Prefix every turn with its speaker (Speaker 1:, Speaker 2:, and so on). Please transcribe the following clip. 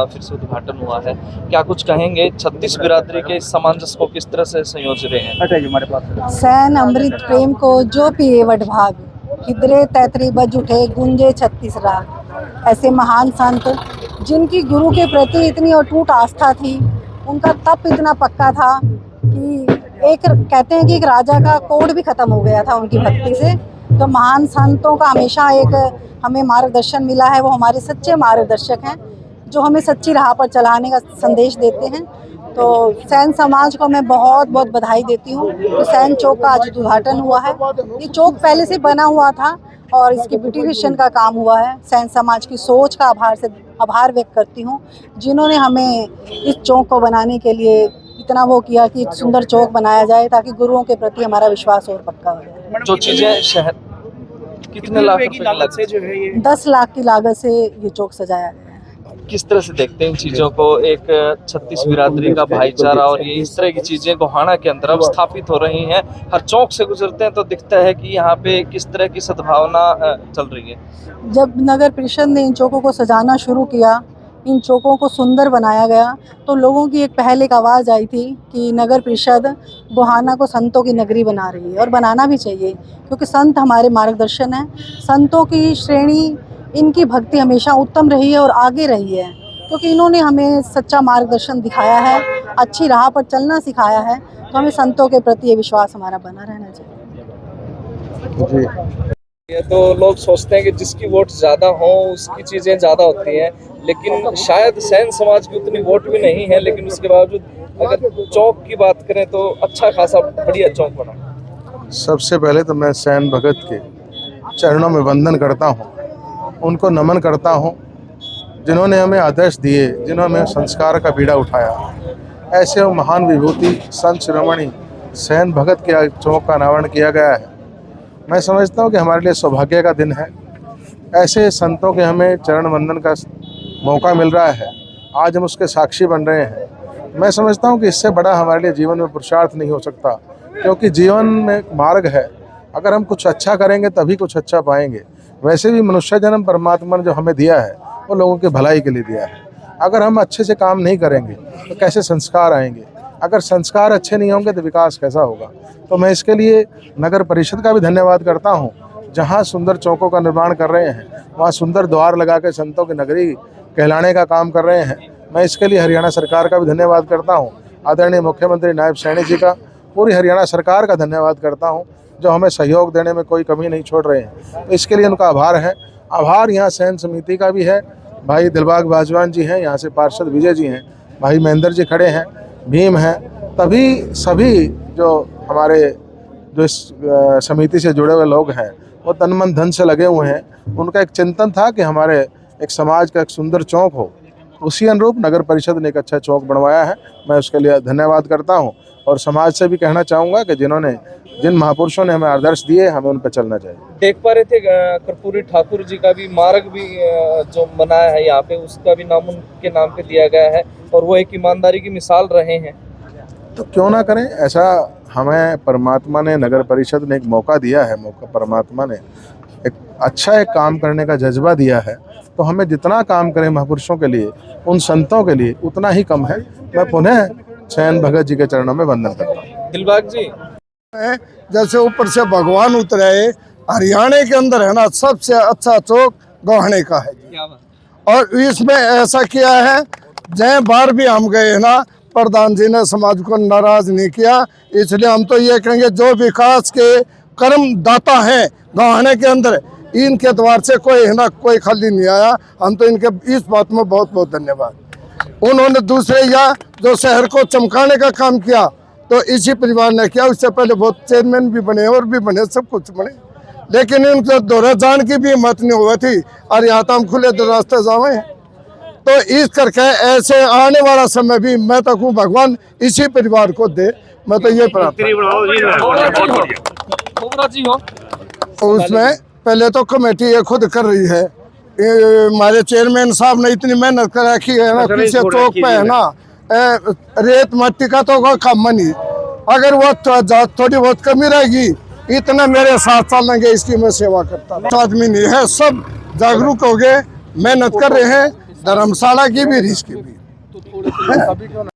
Speaker 1: फिर से उद्घाटन हुआ है, क्या कुछ कहेंगे? 36 बिरादरी के इस सामंजस्य को किस तरह से संयोज रहे हैं?
Speaker 2: सैन अमृत प्रेम को जो पिए वडभाग, हिदरे तैतरी बज उठे गूंजे 36 राग। ऐसे महान संत जिनकी गुरु के प्रति इतनी अटूट आस्था थी, उनका तप इतना पक्का था कि एक कहते हैं कि एक राजा का कोड भी खत्म हो गया था उनकी भक्ति से। तो महान संतों का हमेशा एक हमें मार्गदर्शन मिला है, वो हमारे सच्चे मार्गदर्शक हैं जो हमें सच्ची राह पर चलाने का संदेश देते हैं। तो सैन समाज को मैं बहुत बहुत बधाई देती हूँ। तो सैन चौक का आज उद्घाटन हुआ है। ये चौक पहले से बना हुआ था और इसकी ब्यूटिफिकेशन का काम हुआ है। सैन समाज की सोच का आभार व्यक्त करती हूँ, जिन्होंने हमें इस चौक को बनाने के लिए इतना वो किया कि एक सुंदर चौक बनाया जाए ताकि गुरुओं के प्रति हमारा विश्वास और पक्का हो जाए।
Speaker 1: जो चीजें शहर कितने लाख रुपए की लागत से जो है ये
Speaker 2: 10 लाख की लागत से ये चौक सजाया गया है।
Speaker 1: किस तरह से देखते हैं इन चीजों को? एक 36 बिरादरी का भाईचारा और ये इस तरह की चीजें गोहाना के अंदर अब स्थापित हो रही हैं। हर चौक से गुजरते हैं तो दिखता है कि यहाँ पे किस तरह की सद्भावना चल रही है।
Speaker 2: जब नगर परिषद ने इन चौकों को सजाना शुरू किया, इन चौकों को सुंदर बनाया गया, तो लोगों की एक पहले एक आवाज़ आई थी कि नगर परिषद गोहाना को संतों की नगरी बना रही है और बनाना भी चाहिए, क्योंकि संत हमारे मार्गदर्शन हैं। संतों की श्रेणी, इनकी भक्ति हमेशा उत्तम रही है और आगे रही है, क्योंकि इन्होंने हमें सच्चा मार्गदर्शन दिखाया है, अच्छी राह पर चलना सिखाया है। तो हमें संतों के प्रति ये विश्वास हमारा बना रहना चाहिए।
Speaker 1: ये तो लोग सोचते हैं कि जिसकी वोट ज़्यादा हो उसकी चीज़ें ज़्यादा होती हैं, लेकिन शायद सैन समाज की उतनी वोट भी नहीं है, लेकिन उसके बावजूद अगर चौक की बात करें तो अच्छा खासा बढ़िया चौक बना।
Speaker 3: सबसे पहले तो मैं सैन भगत के चरणों में वंदन करता हूँ, उनको नमन करता हूँ, जिन्होंने हमें आदर्श दिए, जिन्होंने हमें संस्कार का बीड़ा उठाया। ऐसे महान विभूति संत शिरोमणि सैन भगत के चौक का अनावरण किया गया है। मैं समझता हूँ कि हमारे लिए सौभाग्य का दिन है। ऐसे संतों के हमें चरण वंदन का मौका मिल रहा है, आज हम उसके साक्षी बन रहे हैं। मैं समझता हूँ कि इससे बड़ा हमारे लिए जीवन में पुरुषार्थ नहीं हो सकता, क्योंकि जीवन में एक मार्ग है, अगर हम कुछ अच्छा करेंगे तभी कुछ अच्छा पाएंगे। वैसे भी मनुष्य जन्म परमात्मा ने जो हमें दिया है वो लोगों की भलाई के लिए दिया है। अगर हम अच्छे से काम नहीं करेंगे तो कैसे संस्कार आएंगे? अगर संस्कार अच्छे नहीं होंगे तो विकास कैसा होगा? तो मैं इसके लिए नगर परिषद का भी धन्यवाद करता हूं, जहाँ सुंदर चौकों का निर्माण कर रहे हैं, वहाँ सुंदर द्वार लगा के संतों की नगरी कहलाने का काम कर रहे हैं। मैं इसके लिए हरियाणा सरकार का भी धन्यवाद करता हूँ, आदरणीय मुख्यमंत्री नायब सैनी जी का, पूरी हरियाणा सरकार का धन्यवाद करता हूँ, जो हमें सहयोग देने में कोई कमी नहीं छोड़ रहे हैं। तो इसके लिए उनका आभार है। आभार यहाँ सैन समिति का भी है, भाई दिलबाग बाजवान जी हैं, यहाँ से पार्षद विजय जी हैं, भाई महेंद्र जी खड़े हैं, भीम हैं, तभी सभी जो हमारे जो इस समिति से जुड़े हुए लोग हैं वो तन मन धन से लगे हुए हैं। उनका एक चिंतन था कि हमारे एक समाज का एक सुंदर चौक हो, उसी अनुरूप नगर परिषद ने एक अच्छा चौक बनवाया है। मैं उसके लिए धन्यवाद करता हूं और समाज से भी कहना चाहूँगा कि जिन महापुरुषों ने हमें आदर्श दिए, हमें उन पर चलना चाहिए।
Speaker 1: देख पा रहे थे कर्पूरी ठाकुर जी का भी मार्ग भी जो बनाया है यहाँ पे, उसका भी नाम उनके नाम पे दिया गया है और वो एक ईमानदारी की मिसाल रहे हैं।
Speaker 3: तो क्यों ना करें ऐसा, हमें परमात्मा ने, नगर परिषद ने एक मौका दिया है, परमात्मा ने एक अच्छा एक काम करने का जज्बा दिया है, तो हमें जितना काम करें महापुरुषों के लिए, उन संतों के लिए, उतना ही कम है। मैं पुनः सैन भगत जी के चरणों में वंदन करता हूँ।
Speaker 1: दिलबाग जी,
Speaker 4: जैसे ऊपर से भगवान उतरे, हरियाणा के अंदर है ना सबसे अच्छा चौक गोहाने का है जी।
Speaker 1: क्या बात।
Speaker 4: और इसमें ऐसा किया है, जय बार भी हम गए है ना, प्रधान जी ने समाज को नाराज नहीं किया। इसलिए हम तो ये कहेंगे, जो विकास के कर्म दाता हैं गोहाने के अंदर, इनके द्वार से कोई है ना कोई खाली नहीं आया। हम तो इनके इस बात में बहुत बहुत धन्यवाद। उन्होंने दूसरे या जो शहर को चमकाने का काम किया तो इसी परिवार ने किया। उससे पहले बहुत चेयरमैन भी बने और भी बने, सब कुछ बने, लेकिन इनके दौरे जान की भी हिम्मत नहीं हुई थी। और यहाँ तो हम खुले रास्ते जावे, तो इस करके ऐसे आने वाला समय भी मैं तो कहूँ भगवान इसी परिवार को दे। मैं तो ये प्रार्थना। उसमें पहले तो कमेटी ये खुद कर रही है, हमारे चेयरमैन साहब ने इतनी मेहनत कर रखी है ना, पीछे चौक पे है ना रेत मट्टी का तो कोई काम नहीं। अगर वो थोड़ी बहुत कमी रहेगी, इतना मेरे साथ चलेंगे, इसकी मैं सेवा करता हूँ। आदमी नहीं है, सब जागरूक हो गए, मेहनत कर रहे हैं, धर्मशाला की भी, रिस्क की भी।